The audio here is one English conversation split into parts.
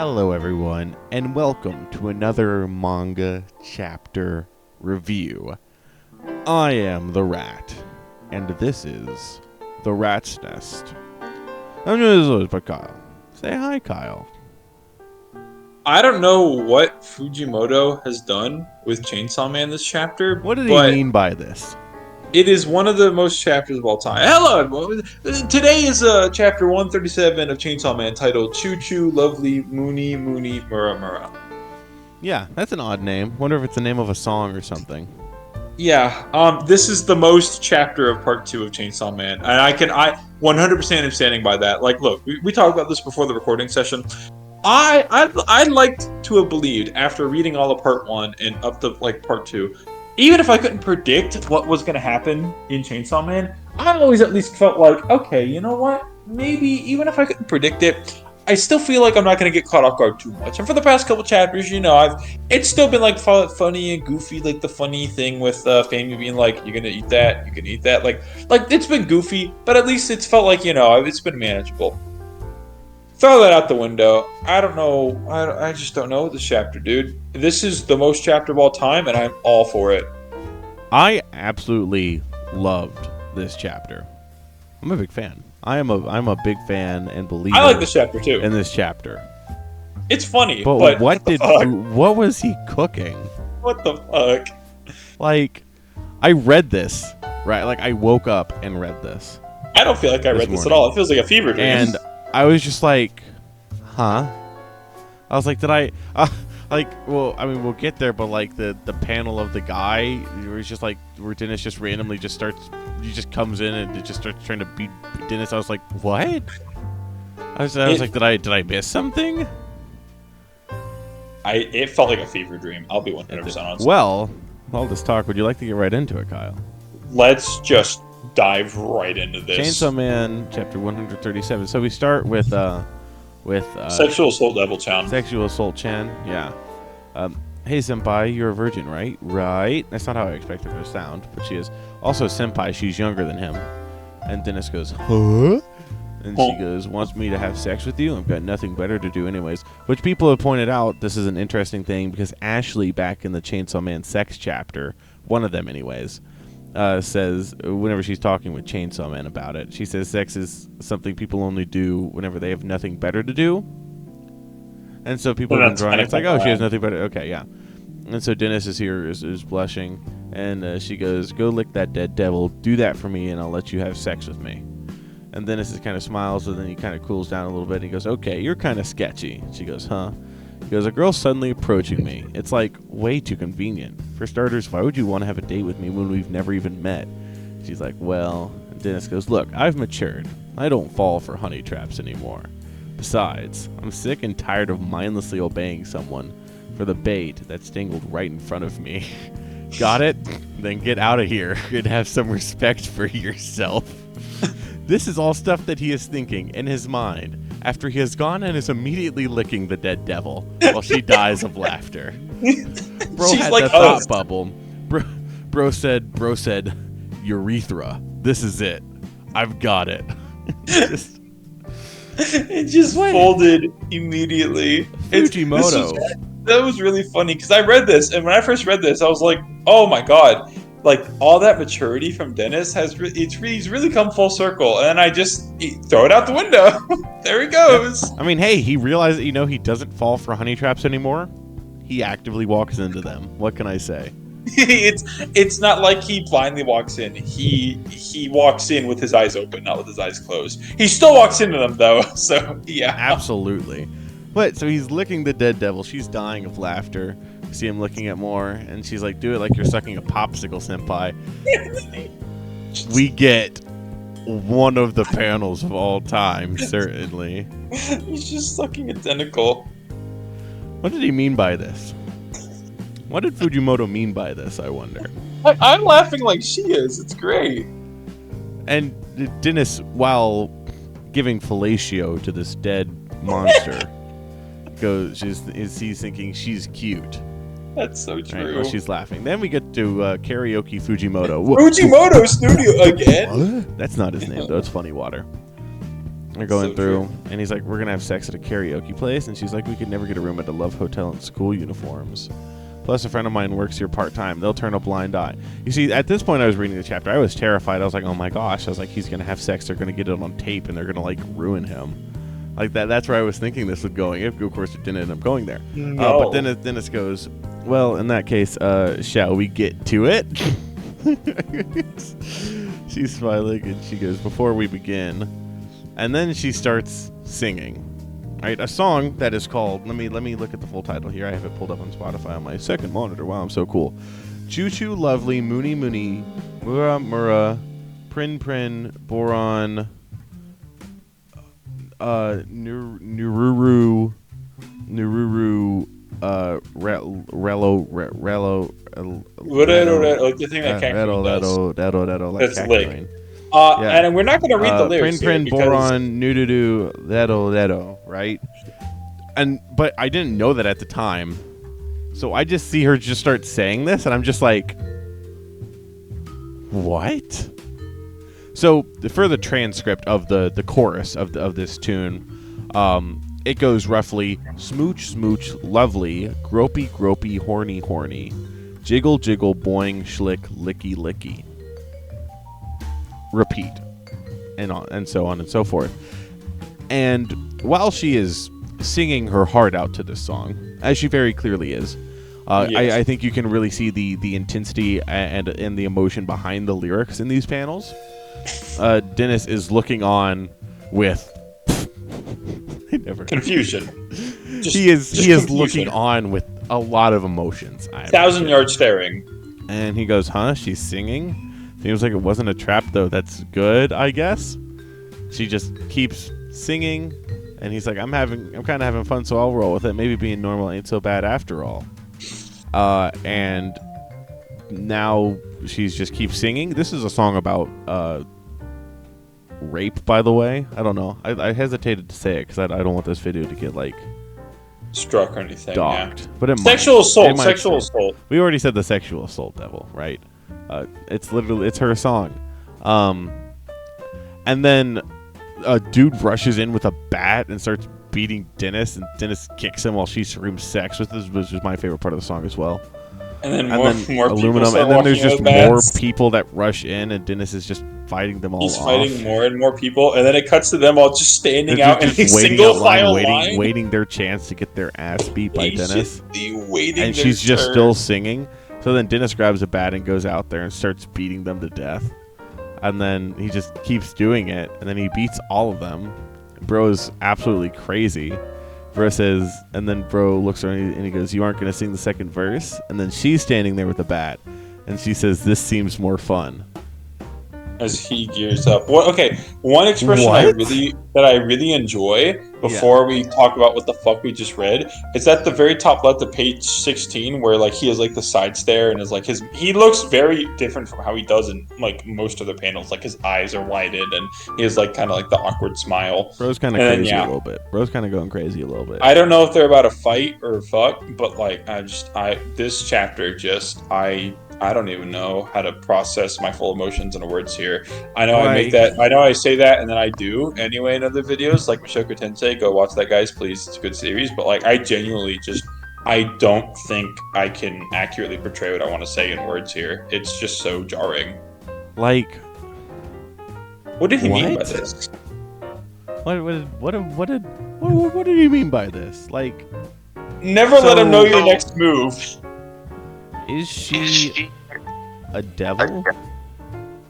Hello everyone, and welcome to another manga chapter review. I am the Rat, and this is The Rat's Nest. I'm joined by Kyle. Say hi, Kyle. I don't know what Fujimoto has done with Chainsaw Man this chapter. What did he mean by this? It is one of the most chapters of all time. Hello, everyone. Today is chapter 137 of Chainsaw Man, titled Choo Choo Lovely Moony Moony Mura Mura. Yeah, that's an odd name. Wonder if it's the name of a song or something. Yeah, this is the most chapter of part 2 of Chainsaw Man, and I 100% am standing by that. Like, look, we talked about this before the recording session. I'd like to have believed after reading all of part 1 and up to like part 2, even if I couldn't predict what was going to happen in Chainsaw Man, I always at least felt like, okay, you know what? Maybe even if I couldn't predict it, I still feel like I'm not going to get caught off guard too much. And for the past couple chapters, it's still been like funny and goofy, like the funny thing with Family being like, "You're gonna eat that, you can eat that." Like it's been goofy, but at least it's felt like it's been manageable. Throw that out the window. I don't know. I just don't know this chapter, dude. This is the most chapter of all time, and I'm all for it. I absolutely loved this chapter. I'm a big fan. I'm a big fan and believer. I like this chapter too. In this chapter, it's funny. But what was he cooking? What the fuck? Like, I read this, right? Like, I woke up and read this. I don't feel like I read this at all. It feels like a fever dream. And I was just like, huh? I was like, did I... well, I mean, we'll get there, but like the panel of the guy, where he's just like, where Dennis just randomly just starts, he just comes in and it just starts trying to beat Dennis. I was like, what? I was like, did I miss something? It felt like a fever dream. I'll be 100% honest. Well, all this talk, would you like to get right into it, Kyle? Let's just dive right into this. Chainsaw Man, chapter 137. So we start with Sexual Assault Devil Chan. Sexual Assault Chan, yeah. Hey, Senpai, you're a virgin, right? Right. That's not how I expected her to sound, but she is. Also, Senpai, she's younger than him. And Dennis goes, huh? And she goes, wants me to have sex with you? I've got nothing better to do anyways. Which people have pointed out, this is an interesting thing, because Ashley, back in the Chainsaw Man sex chapter, one of them anyways, says, whenever she's talking with Chainsaw Man about it, she says sex is something people only do whenever they have nothing better to do. And so people have been drawing, it's like, oh, she has nothing better. Okay, yeah. And so Dennis is here, is blushing, and she goes, go lick that dead devil, do that for me, and I'll let you have sex with me. And Dennis kind of smiles, and then he kind of cools down a little bit, and he goes, okay, you're kind of sketchy. And she goes, huh? He goes, a girl's suddenly approaching me. It's like way too convenient. For starters, why would you want to have a date with me when we've never even met? She's like, well, and Dennis goes, look, I've matured. I don't fall for honey traps anymore. Besides, I'm sick and tired of mindlessly obeying someone for the bait that's dangled right in front of me. Got it? Then get out of here and have some respect for yourself. This is all stuff that he is thinking in his mind after he has gone and is immediately licking the dead devil while she dies of laughter. Bro She's had like the thought bubble. Bro said, urethra. This is it. I've got it. It just folded immediately. Fujimoto. That was really funny, because I read this, and when I first read this, I was like, oh my god. Like, all that maturity from Dennis he's really come full circle, and I just throw it out the window. There he goes. I mean, hey, he realized that, he doesn't fall for honey traps anymore. He actively walks into them. What can I say? It's not like he blindly walks in. He walks in with his eyes open, not with his eyes closed. He still walks into them, though, so yeah. Absolutely. But, so he's licking the dead devil. She's dying of laughter. See him looking at more, and she's like, do it like you're sucking a popsicle, Senpai. We get one of the panels of all time, certainly. He's just sucking a tentacle. What did he mean by this? What did Fujimoto mean by this, I wonder? I'm laughing like she is. It's great. And Dennis, while giving fellatio to this dead monster, he's thinking she's cute. That's so true. Right, well, she's laughing. Then we get to karaoke Fujimoto. Fujimoto Studio again? What? That's not his name, though. It's Funny Water. They're going So through, true. and he's like, we're going to have sex at a karaoke place. And she's like, we could never get a room at the Love Hotel in school uniforms. Plus, a friend of mine works here part-time. They'll turn a blind eye. You see, at this point, I was reading the chapter. I was terrified. I was like, oh, my gosh. I was like, he's going to have sex. They're going to get it on tape, and they're going to, like, ruin him. Like, that's where I was thinking this was going. Of course, it didn't end up going there. No. But then Dennis goes, well, in that case, shall we get to it? She's smiling, and she goes, before we begin. And then she starts singing. Right, a song that is called, let me look at the full title here. I have it pulled up on Spotify on my second monitor. Wow, I'm so cool. Choo Choo Lovely, Moony Moony, Mura Mura, Prin Prin, Boron, Nururu, Rello, like the thing that Kangaroo does. Like That's lick. Kangaroo. Yeah. And we're not going to read the lyrics Prin here Prin, because Boron, Nududu, Ledo, right? But I didn't know that at the time. So I just see her just start saying this, and I'm just like, what? So for the transcript of the chorus of this tune, it goes roughly, smooch, smooch, lovely, gropey, gropey, horny, horny, jiggle, jiggle, boing, schlick, licky, licky. Repeat, and so on and so forth. And while she is singing her heart out to this song, as she very clearly is, yes. I think you can really see the intensity and the emotion behind the lyrics in these panels. Dennis is looking on with confusion. He is confusion. looking on with a lot of emotions. 1,000-yard staring. And he goes, huh? She's singing? Seems like it wasn't a trap, though. That's good, I guess. She just keeps singing, and he's like, I'm kind of having fun, so I'll roll with it. Maybe being normal ain't so bad after all. And now she's just keeps singing. This is a song about rape, by the way. I don't know. I hesitated to say it because I don't want this video to get like struck or anything. Docked. Yeah. But it sexual might. assault. It might Sexual still. assault. We already said the sexual assault devil, right? It's her song. And then a dude rushes in with a bat and starts beating Dennis, and Dennis kicks him while she screams sex, which is my favorite part of the song as well. And then more aluminum, and then there's just more people that rush in, and Dennis is just fighting them all off. He's fighting more and more people, and then it cuts to them all just standing out in a single file line, waiting their chance to get their ass beat by Dennis. Waiting, and she's just still singing. So then Dennis grabs a bat and goes out there and starts beating them to death. And then he just keeps doing it, and then he beats all of them. Bro is absolutely crazy. Bro says, and then Bro looks around and he goes, you aren't going to sing the second verse? And then she's standing there with the bat, and she says, this seems more fun. As he gears up. Okay, one expression that I really enjoy before we talk about what the fuck we just read is at the very top left of page 16, where like he has like the side stare and is like he looks very different from how he does in like most of the panels. Like his eyes are widened and he has like kind of like the awkward smile. Bro's kind of crazy a little bit. Bro's kind of going crazy a little bit. I don't know if they're about a fight or fuck, but like this chapter I don't even know how to process my full emotions into words here. I know I say that, and then I do anyway in other videos, like Mushoku Tensei. Go watch that, guys, please. It's a good series. But like, I genuinely I don't think I can accurately portray what I want to say in words here. It's just so jarring. Like, what did he mean by this? What did he mean by this? Like, never let him know your next move. Is she a devil?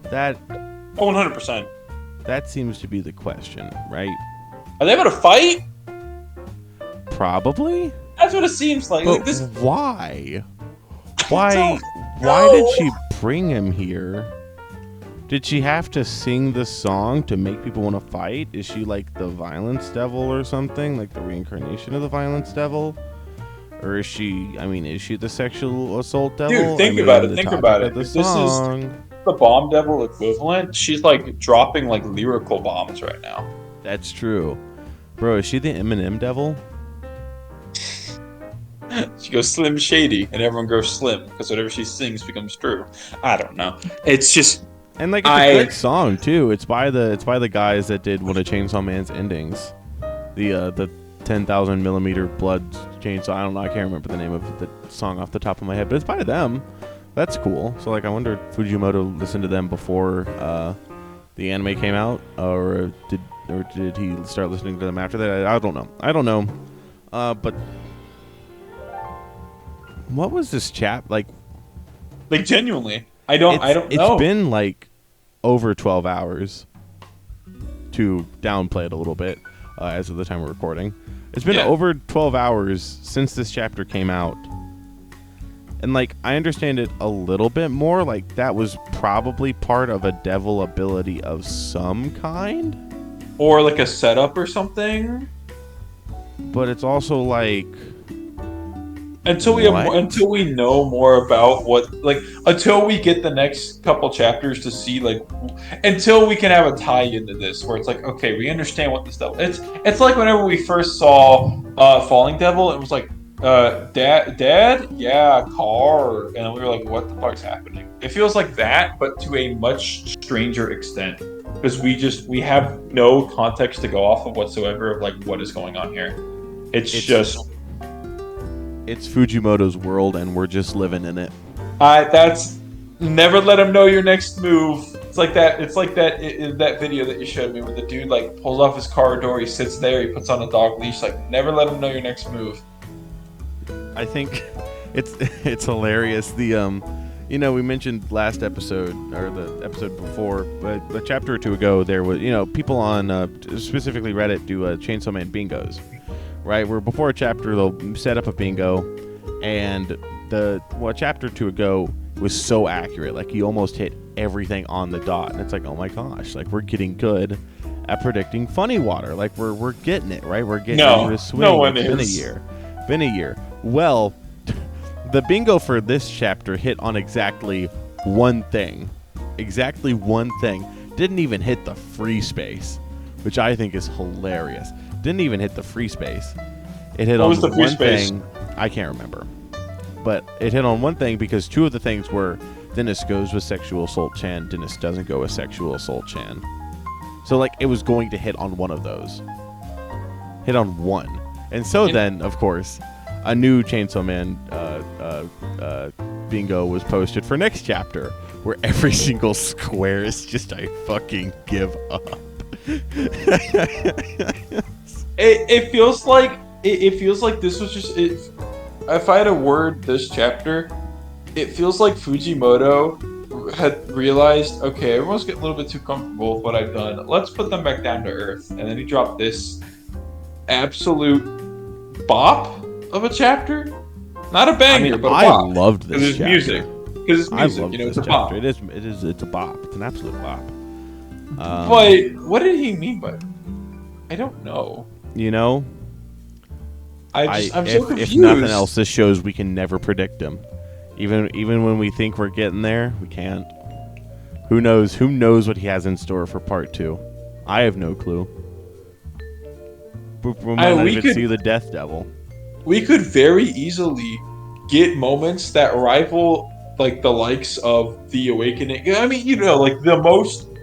That 100%. That seems to be the question, right? Are they about to fight? Probably. That's what it seems like. But this. Why? Why did she bring him here? Did she have to sing the song to make people want to fight? Is she like the violence devil or something? Like the reincarnation of the violence devil? Or is she the sexual assault devil? Dude, think about it. This is the bomb devil equivalent. She's like dropping like lyrical bombs right now. That's true. Bro, is she the Eminem devil? She goes Slim Shady, and everyone goes Slim, because whatever she sings becomes true. I don't know. It's just, And like it's a good song too. It's by the guys that did one of Chainsaw Man's endings, the 10,000 millimeter blood chainsaw. I don't know. I can't remember the name of the song off the top of my head, but it's by them. That's cool. So like, I wonder if Fujimoto listened to them before the anime came out, or did he start listening to them after that? I don't know. But what was this chap like? Like genuinely, I don't know. It's been like over 12 hours. To downplay it a little bit, as of the time we're recording, it's been over 12 hours since this chapter came out. And like, I understand it a little bit more. Like, that was probably part of a devil ability of some kind, or like a setup or something. But it's also like, until we know more about what, like, until we get the next couple chapters to see, like, until we can have a tie into this where it's like, okay, we understand what this devil. It's like whenever we first saw Falling Devil, it was like, dad, yeah, car, and we were like, what the fuck's happening? It feels like that, but to a much stranger extent, because we have no context to go off of whatsoever of like what is going on here. It's just. It's Fujimoto's world, and we're just living in it. That's never let him know your next move. It's like that. It's like that video that you showed me, where the dude like pulls off his car door, he sits there, he puts on a dog leash. Like, never let him know your next move. I think it's hilarious. The we mentioned last episode or the episode before, but a chapter or two ago, there was people on specifically Reddit do Chainsaw Man bingos. Right, where before a chapter they'll set up a bingo, and chapter or two ago was so accurate, like he almost hit everything on the dot, and it's like, oh my gosh, like we're getting good at predicting funny water, like we're getting it right, we're getting into the swing. No one it's been a year. Well, the bingo for this chapter hit on exactly one thing, didn't even hit the free space, which I think is hilarious. Didn't even hit the free space. It hit on one thing. I can't remember. But it hit on one thing because two of the things were Dennis goes with sexual assault Chan, Dennis doesn't go with sexual assault Chan. So like, it was going to hit on one of those. Hit on one. And so then, of course, a new Chainsaw Man bingo was posted for next chapter, where every single square is just I fucking give up. It feels like this was just it. If I had a word this chapter, it feels like Fujimoto had realized, okay, everyone's getting a little bit too comfortable with what I've done. Let's put them back down to earth. And then he dropped this absolute bop of a chapter. Not a banger, but a bop. I loved this chapter. Music. Because it's music. I loved it's this a bop. It's a bop. It's an absolute bop. But what did he mean by it? I don't know. I'm so confused. If nothing else, this shows we can never predict him. Even when we think we're getting there, we can't. Who knows? Who knows what he has in store for part 2? I have no clue. We might not even see the Death Devil. We could very easily get moments that rival like the likes of the Awakening. I mean, like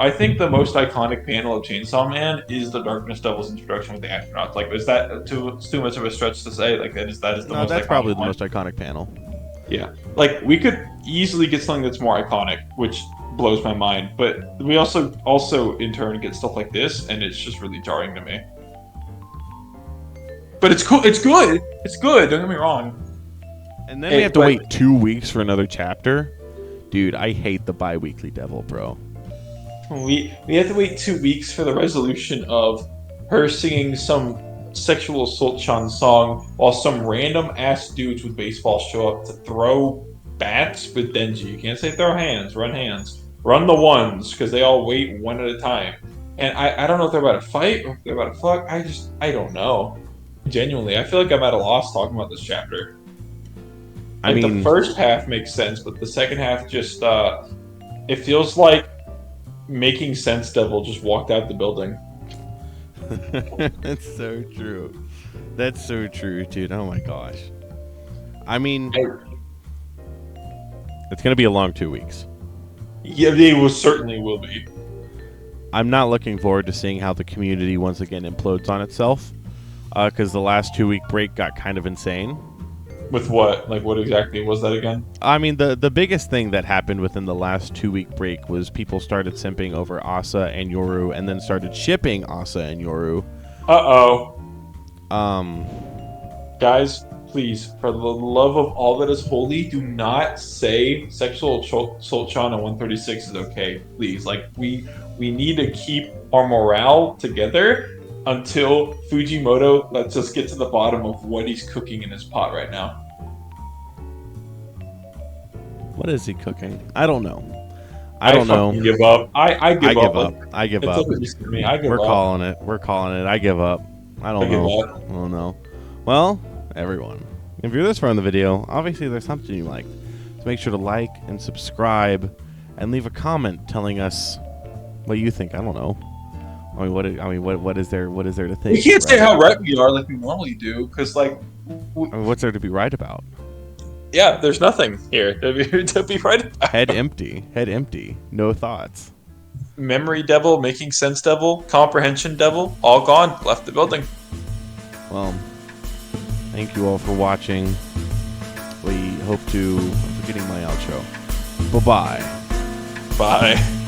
I think the most iconic panel of Chainsaw Man is the Darkness Devil's introduction with the astronauts. Like, is that too much of a stretch to say? Like, that is the most iconic? That's probably the most iconic panel. Yeah, like we could easily get something that's more iconic, which blows my mind. But we also in turn get stuff like this, and it's just really jarring to me. But it's cool. It's good. It's good. Don't get me wrong. And then we have to wait 2 weeks for another chapter. Dude, I hate the bi-weekly devil, bro. We have to wait 2 weeks for the resolution of her singing some sexual assault Chan song while some random ass dudes with baseballs show up to throw bats with Denji. You can't say throw hands, run hands. Run the ones, because they all wait one at a time. And I don't know if they're about to fight or if they're about to fuck. I don't know. Genuinely, I feel like I'm at a loss talking about this chapter. I mean, the first half makes sense, but the second half just, it feels like Making Sense Devil just walked out the building. That's so true. That's so true, dude. Oh my gosh. I mean, it's going to be a long 2 weeks. Yeah, they will certainly will be. I'm not looking forward to seeing how the community once again implodes on itself, because the last 2-week break got kind of insane. With what? Like, what exactly was that again? I mean, the biggest thing that happened within the last 2-week break was people started simping over Asa and Yoru, and then started shipping Asa and Yoru. Uh-oh. Um, Guys, please, for the love of all that is holy, do not say sexual assault Sean on 136 is okay. Please, like, we need to keep our morale together until Fujimoto lets us get to the bottom of what he's cooking in his pot right now. what is he cooking? I don't know. I don't know. fucking give up. I give up. Like, I give it's up. like just me. I give We're up. calling it. We're calling it. I give up. I don't give know. up. I don't know. Well, everyone, if you're this far in the video, obviously there's something you like. So make sure to like and subscribe, and leave a comment telling us what you think. I don't know. What is there to think? We can't say right? how right we are like we normally do, because like, What's there to be right about? yeah, there's nothing here to be right about. Head empty, no thoughts. Memory devil, making sense devil, comprehension devil, all gone, left the building. Well, thank you all for watching. We hope to. I'm forgetting my outro. Bye-bye. Bye.